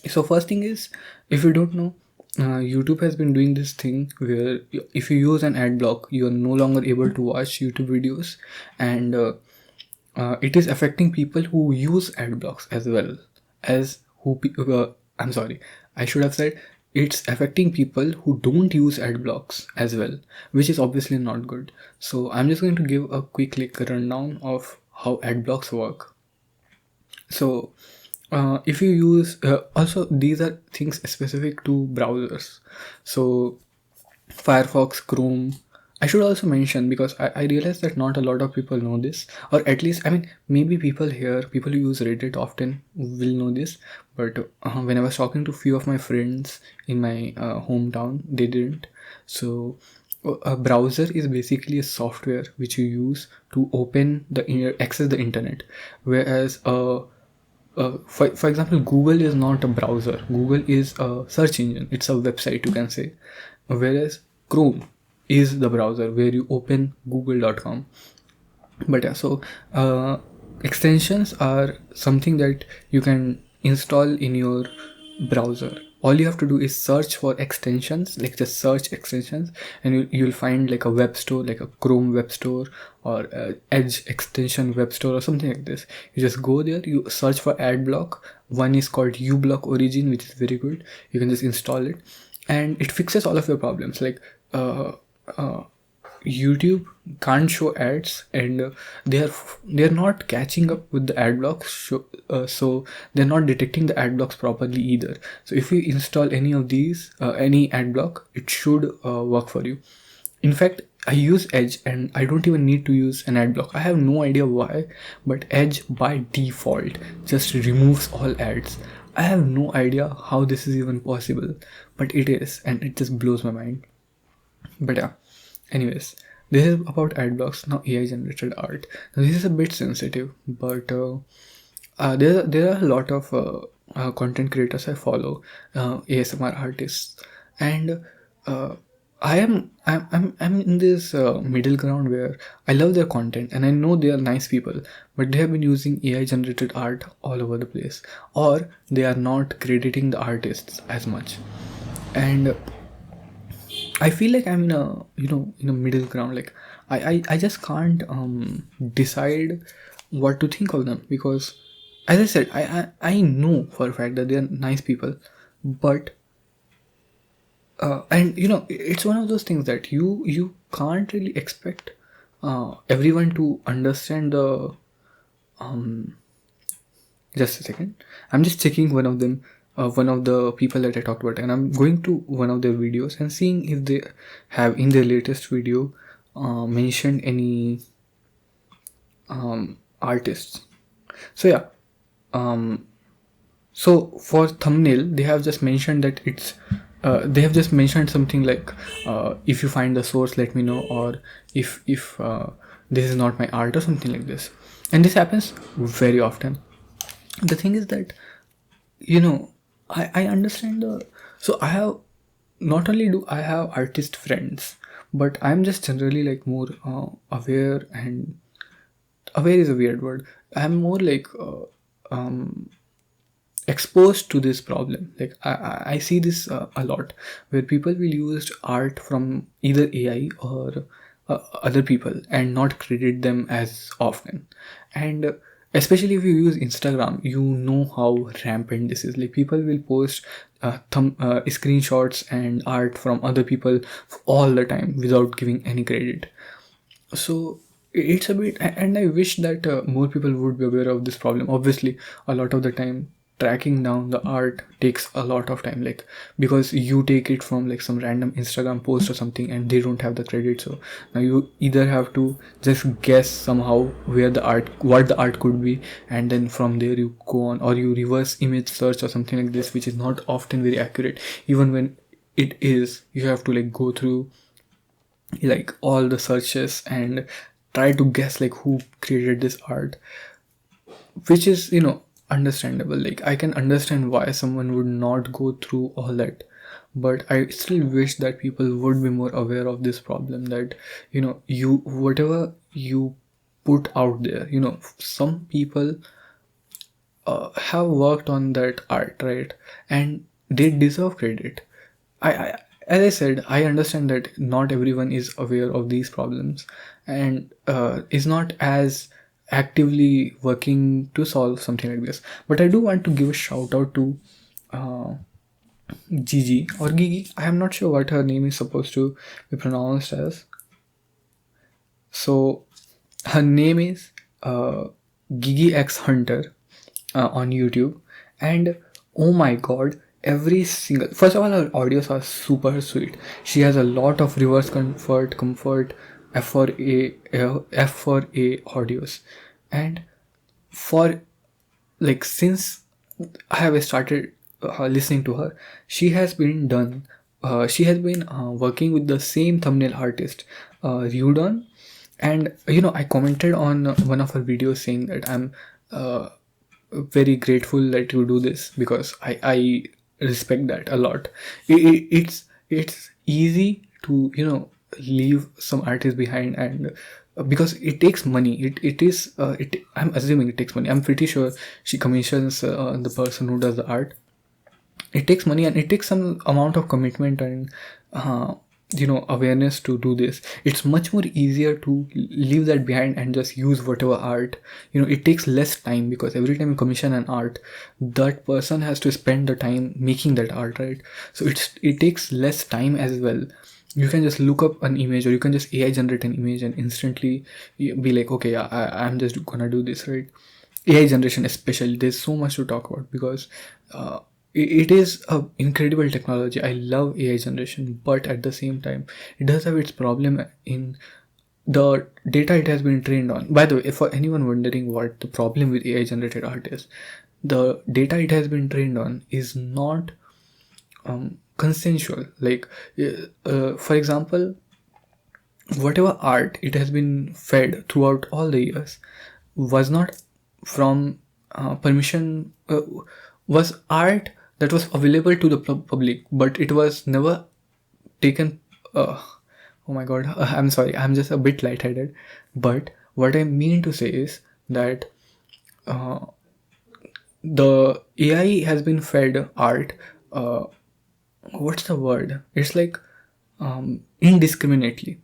So first thing is, if you don't know, YouTube has been doing this thing where if you use an ad block, you are no longer able to watch YouTube videos, and it is affecting people who use ad blocks as well as I'm sorry, I should have said it's affecting people who don't use ad blocks as well, which is obviously not good. So I'm just going to give a quick rundown of how ad blocks work. So if you use also, these are things specific to browsers, so Firefox, Chrome. I should also mention, because I realize that not a lot of people know this, or at least, I mean, maybe people who use Reddit often will know this, but when I was talking to few of my friends in my hometown, they didn't. So a browser is basically a software which you use to access the internet, whereas for example, Google is not a browser. Google is a search engine. It's a website, you can say. Whereas Chrome is the browser where you open google.com. But yeah, so extensions are something that you can install in your browser. All you have to do is search for extensions, like just search extensions, and you'll find like a web store, like a Chrome web store or a Edge extension web store or something like this. You just go there, you search for ad block. One is called uBlock Origin, which is very good. You can just install it, and it fixes all of your problems. Like YouTube can't show ads, and they're not catching up with the ad blocks, so they're not detecting the ad blocks properly either. So if you install any of these, any ad block, it should work for you. In fact, I use Edge and I don't even need to use an ad block. I have no idea why, but Edge by default just removes all ads. I have no idea how this is even possible, but it is, and it just blows my mind. But yeah, anyways, this is about ad blocks. Now AI generated art. Now this is a bit sensitive, but there are a lot of content creators I follow, ASMR artists, and I'm in this middle ground where I love their content and I know they are nice people, but they have been using AI generated art all over the place, or they are not crediting the artists as much, and I feel like I'm in a middle ground. Like I just can't decide what to think of them, because as I said, I know for a fact that they are nice people, but and it's one of those things that you can't really expect everyone to understand the just a second. I'm just checking one of them, one of the people that I talked about, and I'm going to one of their videos and seeing if they have in their latest video mentioned any artists. So yeah, so for thumbnail, they have just mentioned that it's they have just mentioned something like if you find the source, let me know, or if this is not my art or something like this, and this happens very often. The thing is that I understand so I have, not only do I have artist friends, but I'm just generally like more aware, and aware is a weird word. I'm more like exposed to this problem. Like I see this a lot, where people will use art from either AI or other people and not credit them as often. And especially if you use Instagram, you know how rampant this is. Like people will post screenshots and art from other people all the time without giving any credit. So it's a bit, and I wish that more people would be aware of this problem. Obviously, a lot of the time tracking down the art takes a lot of time, like because you take it from like some random Instagram post or something and they don't have the credit. So now you either have to just guess somehow what the art could be, and then from there you go on, or you reverse image search or something like this, which is not often very accurate. Even when it is, you have to like go through like all the searches and try to guess like who created this art, which is understandable. Like I can understand why someone would not go through all that, but I still wish that people would be more aware of this problem, that you whatever you put out there, some people have worked on that art, right? And they deserve credit. I as I said, I understand that not everyone is aware of these problems and is not as actively working to solve something like this. But I do want to give a shout out to uh, Gigi or Gigi. I am not sure what her name is supposed to be pronounced as. So her name is Gigi X Hunter on YouTube, and oh my god, every single, first of all, her audios are super sweet. She has a lot of reverse comfort F4A audios, and for like since I have started listening to her, she has been working with the same thumbnail artist, Ryudon. And I commented on one of her videos saying that I'm very grateful that you do this, because I respect that a lot. It's easy to leave some artists behind, and because it takes money. I'm assuming it takes money. I'm pretty sure she commissions the person who does the art, it takes money and it takes some amount of commitment and awareness to do this. It's much more easier to leave that behind and just use whatever art. It takes less time, because every time you commission an art, that person has to spend the time making that art, right? So it takes less time as well. You can just look up an image, or you can just AI generate an image and instantly be like, okay, yeah, I'm just gonna do this, right? AI generation especially, there's so much to talk about, because it is a incredible technology. I love AI generation, but at the same time, it does have its problem in the data it has been trained on. By the way, for anyone wondering what the problem with AI generated art is, the data it has been trained on is not consensual. Like, for example, whatever art it has been fed throughout all the years was not from permission, was art that was available to the public, but it was never taken. Oh my god, I'm sorry, I'm just a bit lightheaded. But what I mean to say is that the AI has been fed art. What's the word? It's like indiscriminately,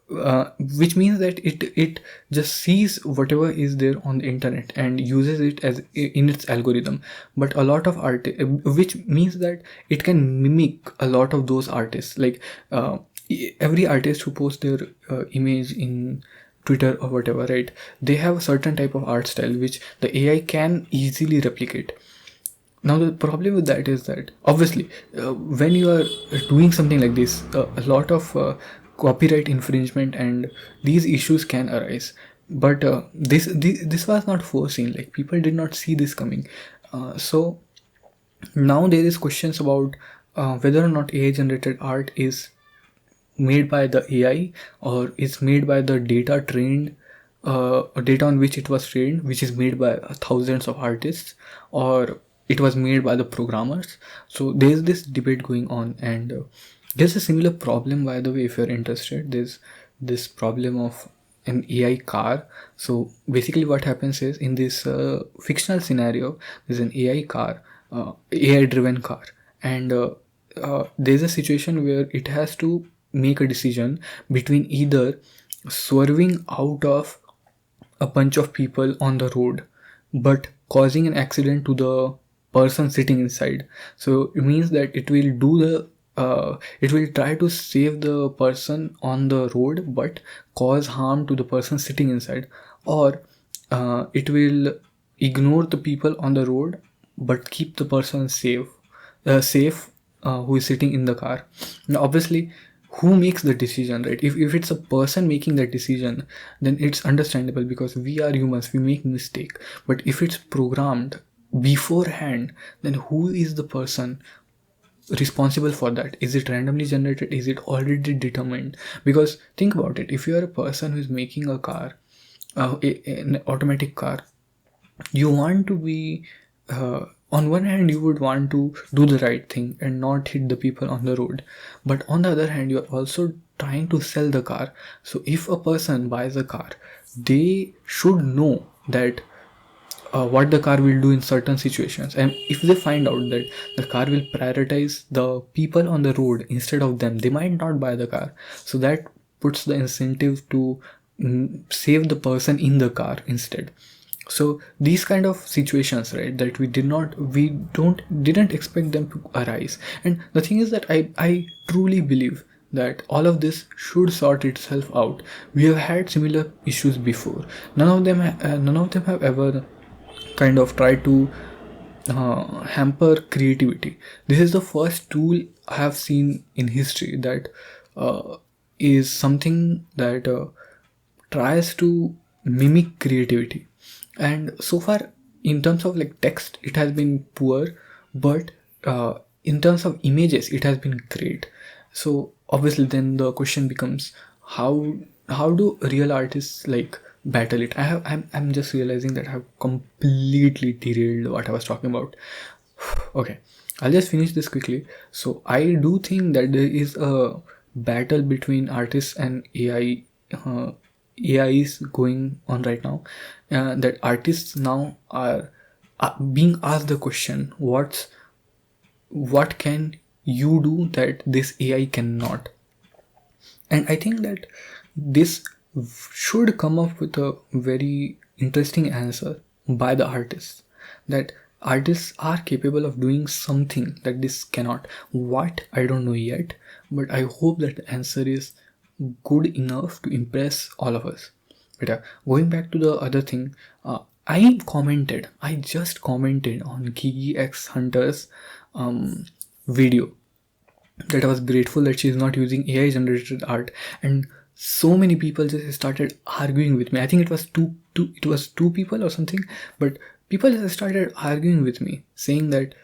which means that it just sees whatever is there on the internet and uses it as in its algorithm. But a lot of art, which means that it can mimic a lot of those artists. Like every artist who posts their image in Twitter or whatever, right? They have a certain type of art style which the AI can easily replicate. Now the problem with that is that obviously when you are doing something like this, a lot of copyright infringement and these issues can arise. But this was not foreseen. Like, people did not see this coming. So now there is questions about whether or not AI generated art is made by the AI or is made by the data trained, data on which it was trained, which is made by thousands of artists, or it was made by the programmers. So there's this debate going on, and there's a similar problem, by the way, if you're interested. There's this problem of an AI car. So basically what happens is, in this fictional scenario, there's an AI car, AI driven car, and there's a situation where it has to make a decision between either swerving out of a bunch of people on the road but causing an accident to the person sitting inside. So it means that it will try to save the person on the road but cause harm to the person sitting inside, or it will ignore the people on the road but keep the person safe, who is sitting in the car. Now obviously, who makes the decision, right? If it's a person making that decision, then it's understandable, because we are humans, we make mistake. But if it's programmed beforehand, then who is the person responsible for that? Is it randomly generated? Is it already determined? Because think about it, if you are a person who is making a car, an automatic car, you want to be, on one hand you would want to do the right thing and not hit the people on the road, but on the other hand you're also trying to sell the car. So if a person buys a car, they should know that what the car will do in certain situations, and if they find out that the car will prioritize the people on the road instead of them, they might not buy the car. So that puts the incentive to save the person in the car instead. So these kind of situations, right, that didn't expect them to arise. And the thing is that I truly believe that all of this should sort itself out. We have had similar issues before. None of them have ever kind of tried to hamper creativity. This is the first tool I have seen in history that is something that tries to mimic creativity. And so far, in terms of like text, it has been poor, but in terms of images, it has been great. So obviously then the question becomes, how do real artists like battle it? I'm just realizing that I have completely derailed what I was talking about. Okay, I'll just finish this quickly. So I do think that there is a battle between artists and AI is going on right now. That artists now are being asked the question, what can you do that this AI cannot? And I think that this should come up with a very interesting answer by the artists, that artists are capable of doing something that this cannot. What, I don't know yet, but I hope that the answer is good enough to impress all of us. But going back to the other thing, I just commented on Gigi X Hunter's video, that I was grateful that she's not using AI generated art, and so many people just started arguing with me. I think it was two people or something, but people just started arguing with me, saying that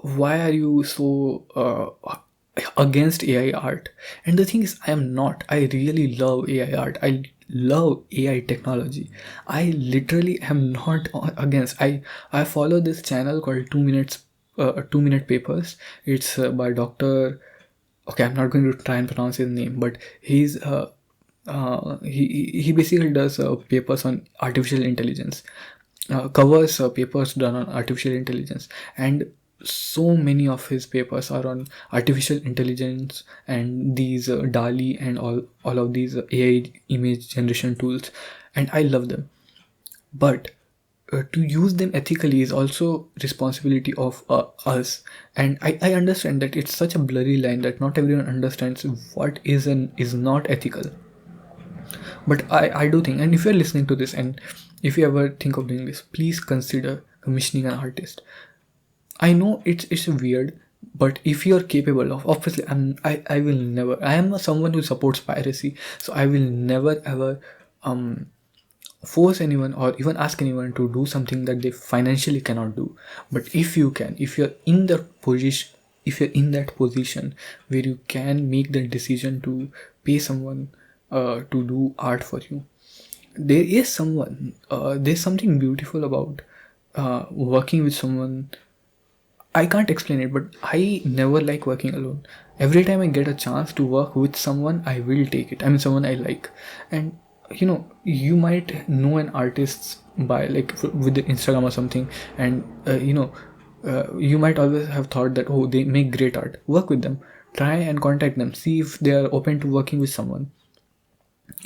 why are you so against AI art? And the thing is, I am not. I really love AI art. I love AI technology. I literally am not against. I follow this channel called 2 minute papers. It's by Dr. Okay, I'm not going to try and pronounce his name, but he basically does papers on artificial intelligence, covers papers done on artificial intelligence, and so many of his papers are on artificial intelligence and these DALI and all of these AI image generation tools, and I love them. But to use them ethically is also responsibility of us, and I understand that it's such a blurry line that not everyone understands what is and is not ethical. But I do think, and if you're listening to this and if you ever think of doing this, please consider commissioning an artist. I know it's weird, but if you're capable of, obviously I will never, I am someone who supports piracy, so I will never ever force anyone or even ask anyone to do something that they financially cannot do. But if you can, if you're in the position, if you're in that position where you can make the decision to pay someone to do art for you, there's something beautiful about working with someone. I can't explain it, but I never like working alone. Every time I get a chance to work with someone, I will take it. I mean, someone I like. And you might know an artist by like with the Instagram or something, and you might always have thought that, oh, they make great art. Work with them. Try and contact them. See if they are open to working with someone.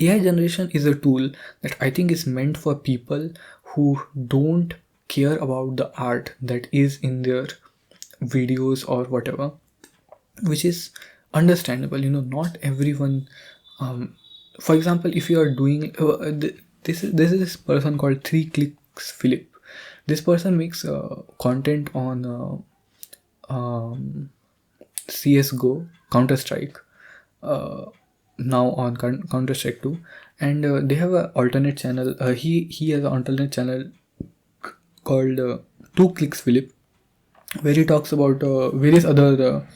AI generation is a tool that I think is meant for people who don't care about the art that is in their videos or whatever, which is understandable. Not everyone. For example, if you are doing this is this person called 3 Clicks Philip. This person makes content on CS:GO, Counter Strike, now on Counter Strike 2, and they have an alternate channel. He has an alternate channel called 2 Clicks Philip, where he talks about various other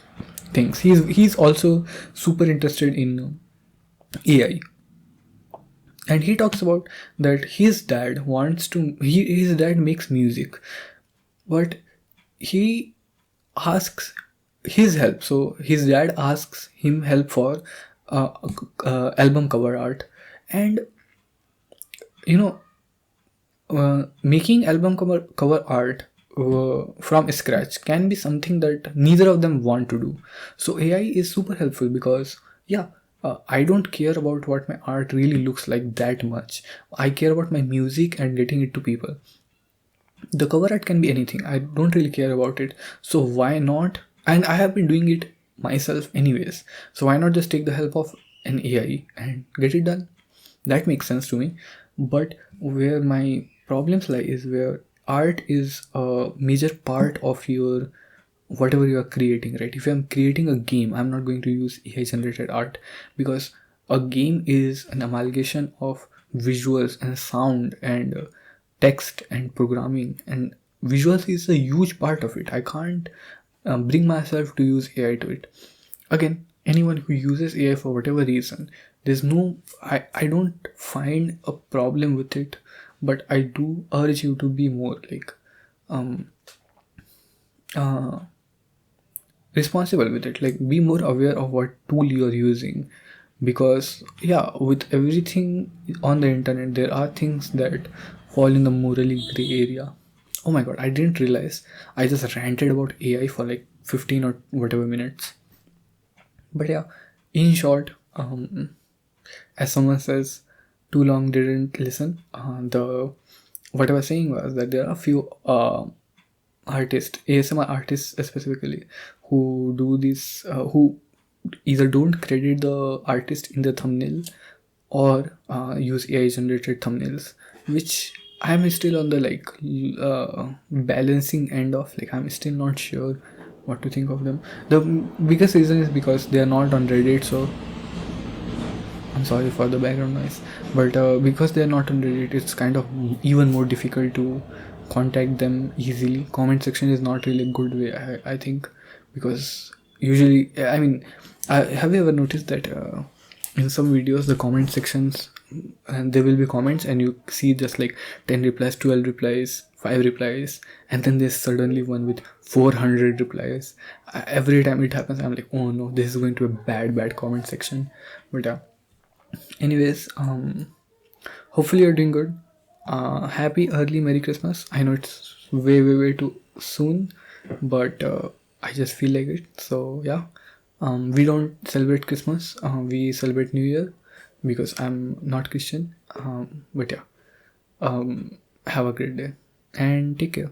things. He's also super interested in AI, and he talks about that his dad wants to. His dad makes music, but he asks his help. So his dad asks him help for album cover art, and you know making album cover art from scratch can be something that neither of them want to do. So AI is super helpful because, yeah, I don't care about what my art really looks like that much. I care about my music and getting it to people. The cover art can be anything. I don't really care about it. So why not? And I have been doing it myself anyways. So why not just take the help of an AI and get it done? That makes sense to me. But where my problems lie is where art is a major part of your whatever you are creating, right? If I'm creating a game, I'm not going to use AI generated art, because a game is an amalgamation of visuals and sound and text and programming, and visuals is a huge part of it. I can't bring myself to use AI to it. Again, anyone who uses AI for whatever reason, there's no, I don't find a problem with it, but I do urge you to be more like responsible with it. Like, be more aware of what tool you're using, because yeah, with everything on the internet there are things that fall in the morally gray area. Oh my god, I didn't realize I just ranted about AI for like 15 or whatever minutes. But yeah, in short, as someone says, too long didn't listen. The what I was saying was that there are a few artists, ASMR artists specifically, who do this, who either don't credit the artist in the thumbnail or use AI generated thumbnails, which I'm still on the like balancing end of. Like, I'm still not sure what to think of them. The biggest reason is because they are not on Reddit, so I'm sorry for the background noise, but because they're not on Reddit, it's kind of even more difficult to contact them easily. Comment section is not really a good way, I think, because usually, I mean, have you ever noticed that in some videos the comment sections, and there will be comments and you see just like 10 replies, 12 replies, 5 replies, and then there's suddenly one with 400 replies. Every time it happens, I'm like, oh no, this is going to be a bad comment section. But anyways, hopefully you're doing good. Happy early Merry Christmas. I know it's way too soon, but I just feel like it. So yeah, we don't celebrate Christmas. We celebrate New Year because I'm not Christian. But yeah, have a great day and take care.